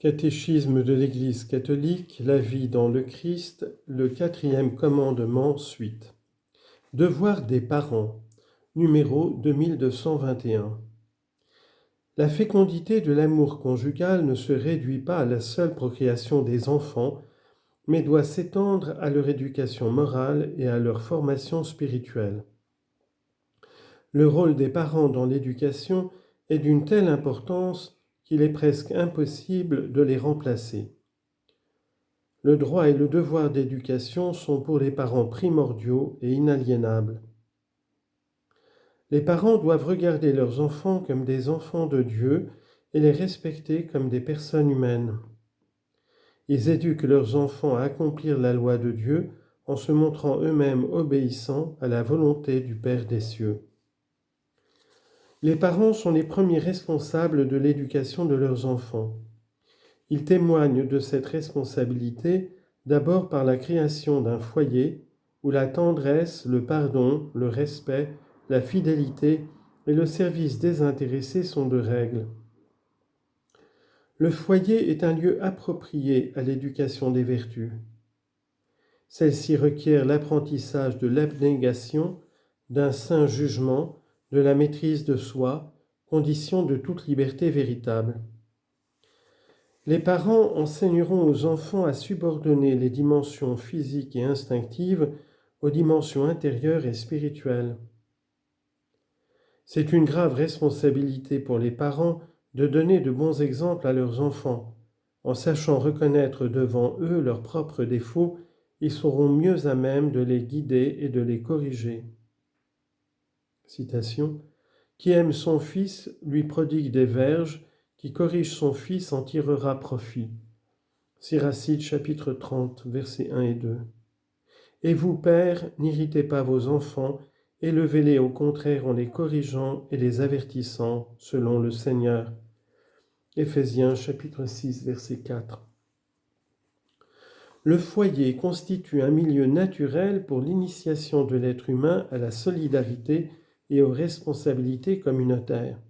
Catéchisme de l'Église catholique, la vie dans le Christ, le 4e commandement, suite. Devoir des parents, numéro 2221. La fécondité de l'amour conjugal ne se réduit pas à la seule procréation des enfants, mais doit s'étendre à leur éducation morale et à leur formation spirituelle. Le rôle des parents dans l'éducation est d'une telle importance qu'il est presque impossible de les remplacer. Le droit et le devoir d'éducation sont pour les parents primordiaux et inaliénables. Les parents doivent regarder leurs enfants comme des enfants de Dieu et les respecter comme des personnes humaines. Ils éduquent leurs enfants à accomplir la loi de Dieu en se montrant eux-mêmes obéissants à la volonté du Père des cieux. Les parents sont les premiers responsables de l'éducation de leurs enfants. Ils témoignent de cette responsabilité d'abord par la création d'un foyer où la tendresse, le pardon, le respect, la fidélité et le service désintéressé sont de règle. Le foyer est un lieu approprié à l'éducation des vertus. Celle-ci requiert l'apprentissage de l'abnégation, d'un saint jugement, de la maîtrise de soi, condition de toute liberté véritable. Les parents enseigneront aux enfants à subordonner les dimensions physiques et instinctives aux dimensions intérieures et spirituelles. C'est une grave responsabilité pour les parents de donner de bons exemples à leurs enfants. En sachant reconnaître devant eux leurs propres défauts, ils seront mieux à même de les guider et de les corriger. Citation. « Qui aime son fils lui prodigue des verges, qui corrige son fils en tirera profit. » Siracide chapitre 30, versets 1 et 2. « Et vous, pères, n'irritez pas vos enfants, élevez-les au contraire en les corrigeant et les avertissant selon le Seigneur. » Éphésiens chapitre 6, verset 4. Le foyer constitue un milieu naturel pour l'initiation de l'être humain à la solidarité et aux responsabilités communautaires.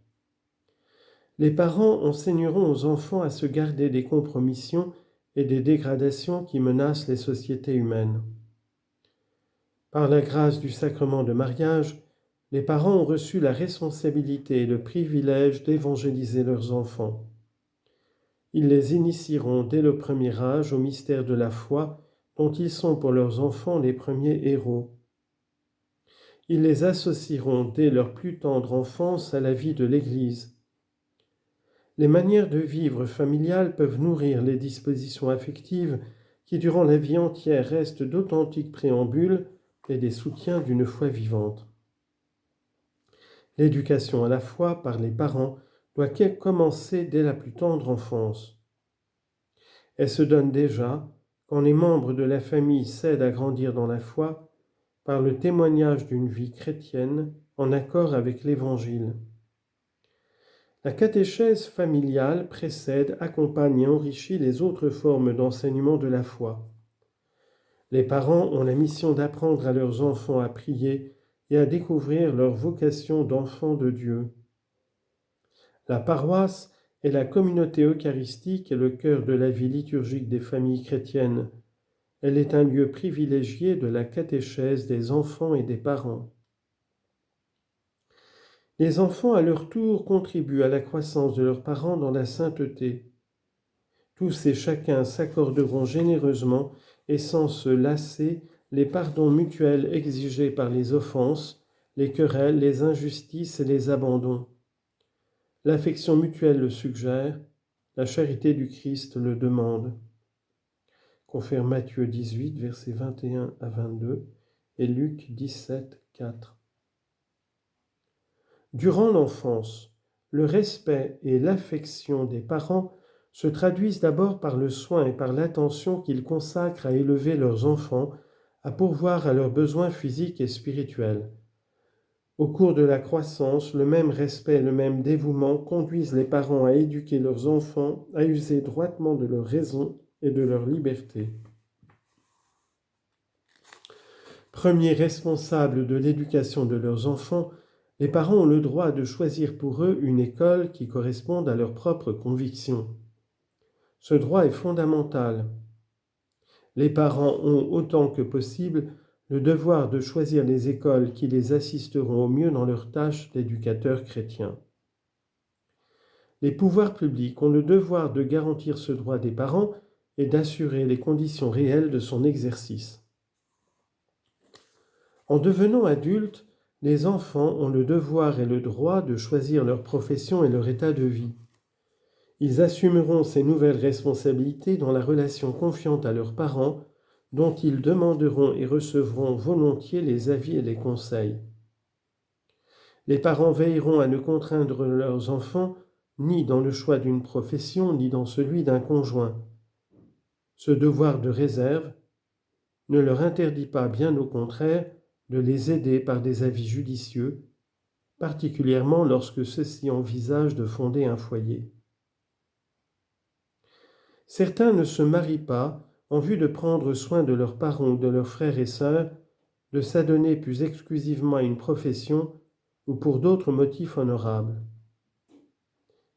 Les parents enseigneront aux enfants à se garder des compromissions et des dégradations qui menacent les sociétés humaines. Par la grâce du sacrement de mariage, les parents ont reçu la responsabilité et le privilège d'évangéliser leurs enfants. Ils les initieront dès le premier âge au mystère de la foi, dont ils sont pour leurs enfants les premiers héros. Ils les associeront dès leur plus tendre enfance à la vie de l'Église. Les manières de vivre familiales peuvent nourrir les dispositions affectives qui, durant la vie entière, restent d'authentiques préambules et des soutiens d'une foi vivante. L'éducation à la foi par les parents doit commencer dès la plus tendre enfance. Elle se donne déjà quand les membres de la famille s'aident à grandir dans la foi par le témoignage d'une vie chrétienne en accord avec l'Évangile. La catéchèse familiale précède, accompagne et enrichit les autres formes d'enseignement de la foi. Les parents ont la mission d'apprendre à leurs enfants à prier et à découvrir leur vocation d'enfants de Dieu. La paroisse est la communauté eucharistique et le cœur de la vie liturgique des familles chrétiennes. Elle est un lieu privilégié de la catéchèse des enfants et des parents. Les enfants, à leur tour, contribuent à la croissance de leurs parents dans la sainteté. Tous et chacun s'accorderont généreusement et sans se lasser les pardons mutuels exigés par les offenses, les querelles, les injustices et les abandons. L'affection mutuelle le suggère, la charité du Christ le demande. Confère Matthieu 18, versets 21 à 22 et Luc 17, 4. Durant l'enfance, le respect et l'affection des parents se traduisent d'abord par le soin et par l'attention qu'ils consacrent à élever leurs enfants, à pourvoir à leurs besoins physiques et spirituels. Au cours de la croissance, le même respect et le même dévouement conduisent les parents à éduquer leurs enfants, à user droitement de leur raison et de leur liberté. Premiers responsables de l'éducation de leurs enfants, les parents ont le droit de choisir pour eux une école qui corresponde à leurs propres convictions. Ce droit est fondamental. Les parents ont autant que possible le devoir de choisir les écoles qui les assisteront au mieux dans leur tâche d'éducateurs chrétiens. Les pouvoirs publics ont le devoir de garantir ce droit des parents et d'assurer les conditions réelles de son exercice. En devenant adultes, les enfants ont le devoir et le droit de choisir leur profession et leur état de vie. Ils assumeront ces nouvelles responsabilités dans la relation confiante à leurs parents, dont ils demanderont et recevront volontiers les avis et les conseils. Les parents veilleront à ne contraindre leurs enfants ni dans le choix d'une profession, ni dans celui d'un conjoint. Ce devoir de réserve ne leur interdit pas, bien au contraire, de les aider par des avis judicieux, particulièrement lorsque ceux-ci envisagent de fonder un foyer. Certains ne se marient pas en vue de prendre soin de leurs parents ou de leurs frères et sœurs, de s'adonner plus exclusivement à une profession ou pour d'autres motifs honorables.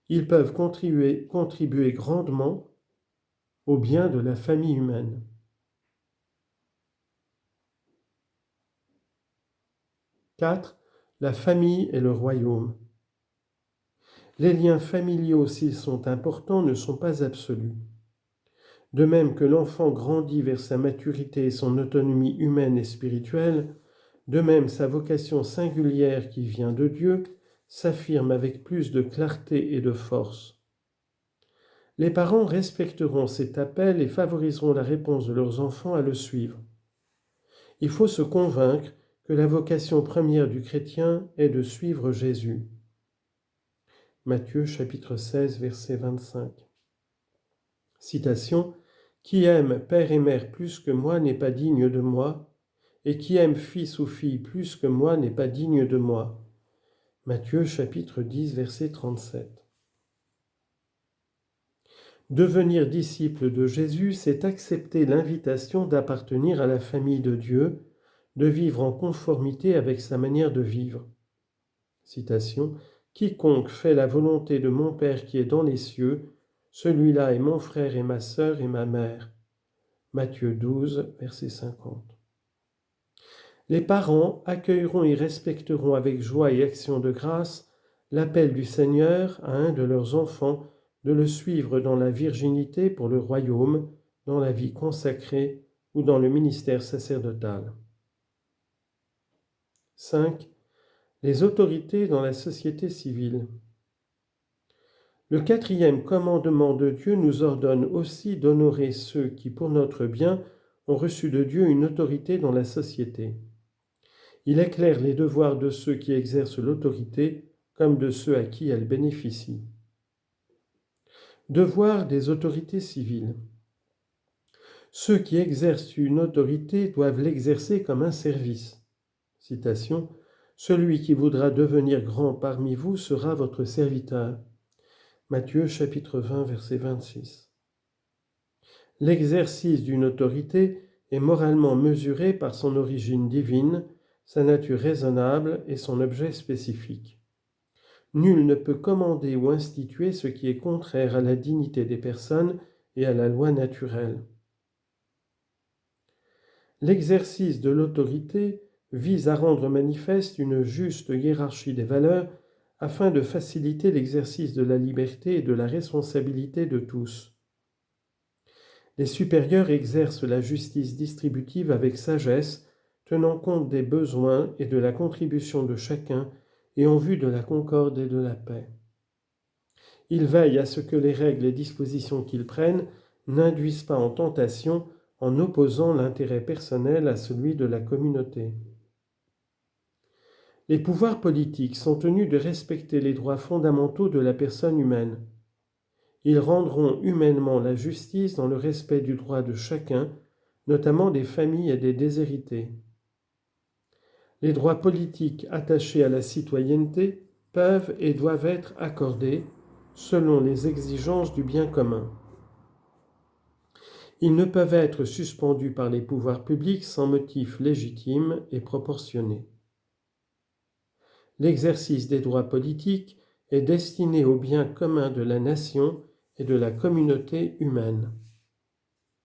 Ils peuvent contribuer grandement au bien de la famille humaine. « 4. La famille et le royaume. Les liens familiaux, s'ils sont importants, ne sont pas absolus. De même que l'enfant grandit vers sa maturité et son autonomie humaine et spirituelle, de même sa vocation singulière qui vient de Dieu s'affirme avec plus de clarté et de force. Les parents respecteront cet appel et favoriseront la réponse de leurs enfants à le suivre. Il faut se convaincre que la vocation première du chrétien est de suivre Jésus. Matthieu chapitre 16, verset 25. Citation : « Qui aime père et mère plus que moi n'est pas digne de moi, et qui aime fils ou fille plus que moi n'est pas digne de moi. » Matthieu chapitre 10, verset 37. Devenir disciple de Jésus, c'est accepter l'invitation d'appartenir à la famille de Dieu, de vivre en conformité avec sa manière de vivre. Citation : « Quiconque fait la volonté de mon Père qui est dans les cieux, celui-là est mon frère et ma sœur et ma mère. » Matthieu 12, verset 50. Les parents accueilleront et respecteront avec joie et action de grâce l'appel du Seigneur à un de leurs enfants de le suivre dans la virginité pour le royaume, dans la vie consacrée ou dans le ministère sacerdotal. 5. Les autorités dans la société civile. Le 4e commandement de Dieu nous ordonne aussi d'honorer ceux qui, pour notre bien, ont reçu de Dieu une autorité dans la société. Il éclaire les devoirs de ceux qui exercent l'autorité comme de ceux à qui elle bénéficie. Devoir des autorités civiles. Ceux qui exercent une autorité doivent l'exercer comme un service. Citation : « Celui qui voudra devenir grand parmi vous sera votre serviteur. » Matthieu chapitre 20, verset 26. L'exercice d'une autorité est moralement mesuré par son origine divine, sa nature raisonnable et son objet spécifique. Nul ne peut commander ou instituer ce qui est contraire à la dignité des personnes et à la loi naturelle. L'exercice de l'autorité vise à rendre manifeste une juste hiérarchie des valeurs afin de faciliter l'exercice de la liberté et de la responsabilité de tous. Les supérieurs exercent la justice distributive avec sagesse, tenant compte des besoins et de la contribution de chacun et en vue de la concorde et de la paix. Ils veillent à ce que les règles et dispositions qu'ils prennent n'induisent pas en tentation en opposant l'intérêt personnel à celui de la communauté. Les pouvoirs politiques sont tenus de respecter les droits fondamentaux de la personne humaine. Ils rendront humainement la justice dans le respect du droit de chacun, notamment des familles et des déshérités. Les droits politiques attachés à la citoyenneté peuvent et doivent être accordés selon les exigences du bien commun. Ils ne peuvent être suspendus par les pouvoirs publics sans motif légitime et proportionné. L'exercice des droits politiques est destiné au bien commun de la nation et de la communauté humaine.